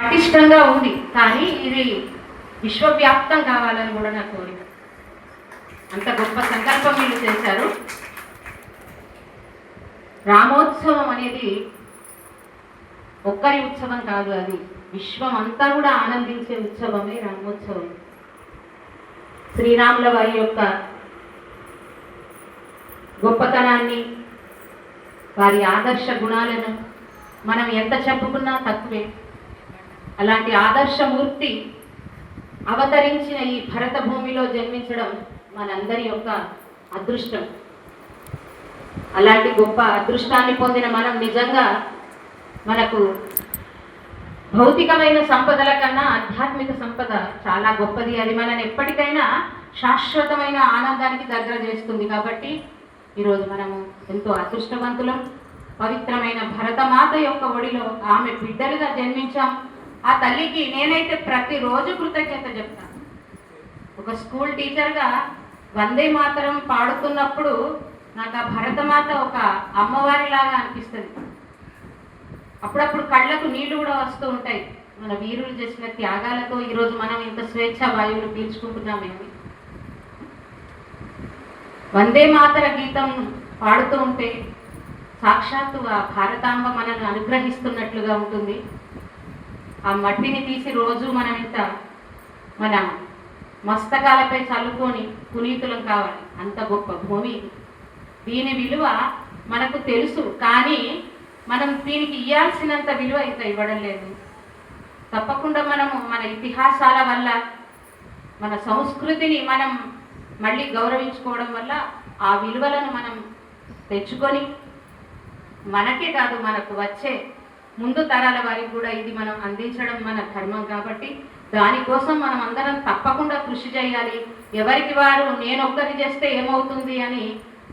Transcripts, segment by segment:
పటిష్టంగా ఉంది. కానీ ఇది విశ్వవ్యాప్తం కావాలని కూడా నా కోరిక. అంత గొప్ప సంకల్పం వీళ్ళు చేశారు. రామోత్సవం అనేది ఒక్కరి ఉత్సవం కాదు, అది విశ్వం అంతా కూడా ఆనందించే ఉత్సవమే రామోత్సవం. శ్రీరాముల వారి యొక్క గొప్పతనాన్ని, వారి ఆదర్శ గుణాలను మనం ఎంత చెప్పుకున్నా తక్కువే. అలాంటి ఆదర్శమూర్తి అవతరించిన ఈ భరత భూమిలో జన్మించడం మనందరి యొక్క అదృష్టం. అలాంటి గొప్ప అదృష్టాన్ని పొందిన మనం నిజంగా మనకు భౌతికమైన సంపదల కన్నా ఆధ్యాత్మిక సంపద చాలా గొప్పది. అది మనని ఎప్పటికైనా శాశ్వతమైన ఆనందానికి దగ్గర చేస్తుంది. కాబట్టి ఈరోజు మనము ఎంతో అదృష్టవంతులం. పవిత్రమైన భరతమాత యొక్క ఒడిలో ఆమె బిడ్డలుగా జన్మించాం. ఆ తల్లికి నేనైతే ప్రతిరోజు కృతజ్ఞత చెప్తాను. ఒక స్కూల్ టీచర్గా వందే మాతరం పాడుతున్నప్పుడు నాకు ఆ భరతమాత ఒక అమ్మవారిలాగా అనిపిస్తుంది. అప్పుడప్పుడు కళ్ళకు నీళ్లు కూడా వస్తూ ఉంటాయి. మన వీరులు చేసిన త్యాగాలతో ఈరోజు మనం ఇంత స్వేచ్ఛ వాయువులు పీల్చుకుంటున్నామేమి. వందే మాతర గీతం పాడుతూ ఉంటే సాక్షాత్తు ఆ భారతాంబ మనను అనుగ్రహిస్తున్నట్లుగా ఉంటుంది. ఆ మట్టిని తీసి రోజు మనం ఇంత మన మస్తకాలపై చల్లుకొని పునీతులం కావాలి. అంత గొప్ప భూమి. దీని విలువ మనకు తెలుసు, కానీ మనం దీనికి ఇవ్వాల్సినంత విలువ ఇంకా ఇవ్వడం లేదు. తప్పకుండా మనము మన ఇతిహాసాల వల్ల, మన సంస్కృతిని మనం మళ్ళీ గౌరవించుకోవడం వల్ల ఆ విలువలను మనం తెచ్చుకొని మనకే కాదు, మనకు వచ్చే ముందు తరాల వారికి కూడా ఇది మనం అందించడం మన ధర్మం. కాబట్టి దానికోసం మనం అందరం తప్పకుండా కృషి చేయాలి. ఎవరికి వారు నేనొక్కరి చేస్తే ఏమవుతుంది అని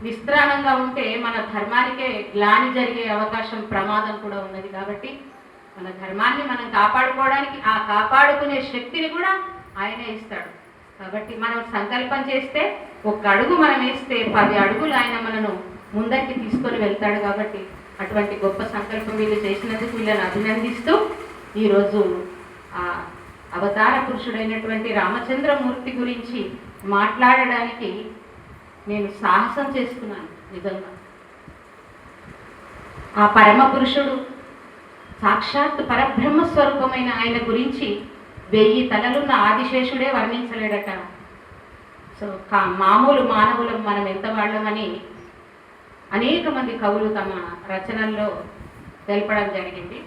నిస్త్రాణంగా ఉంటే మన ధర్మానికే గ్లాని జరిగే అవకాశం, ప్రమాదం కూడా ఉన్నది. కాబట్టి మన ధర్మాన్ని మనం కాపాడుకోవడానికి ఆ కాపాడుకునే శక్తిని కూడా ఆయనే ఇస్తాడు. కాబట్టి మనం సంకల్పం చేస్తే ఒక అడుగు మనం వేస్తే 10 అడుగులు ఆయన మనను ముందరికి తీసుకొని వెళ్తాడు. కాబట్టి అటువంటి గొప్ప సంకల్పం వీళ్ళు చేసినందుకు వీళ్ళని అభినందిస్తూ ఈరోజు ఆ అవతార పురుషుడైనటువంటి రామచంద్రమూర్తి గురించి మాట్లాడడానికి నేను సాహసం చేస్తున్నాను. నిజంగా ఆ పరమ పురుషుడు సాక్షాత్ పరబ్రహ్మ స్వరూపమైన ఆయన గురించి 1000 తలలున్న ఆదిశేషుడే వర్ణించలేడట. సో మామూలు మానవులం మనం ఎంత వాళ్ళమని అనేక మంది కవులు తమ రచనల్లో తెలపడం జరిగింది.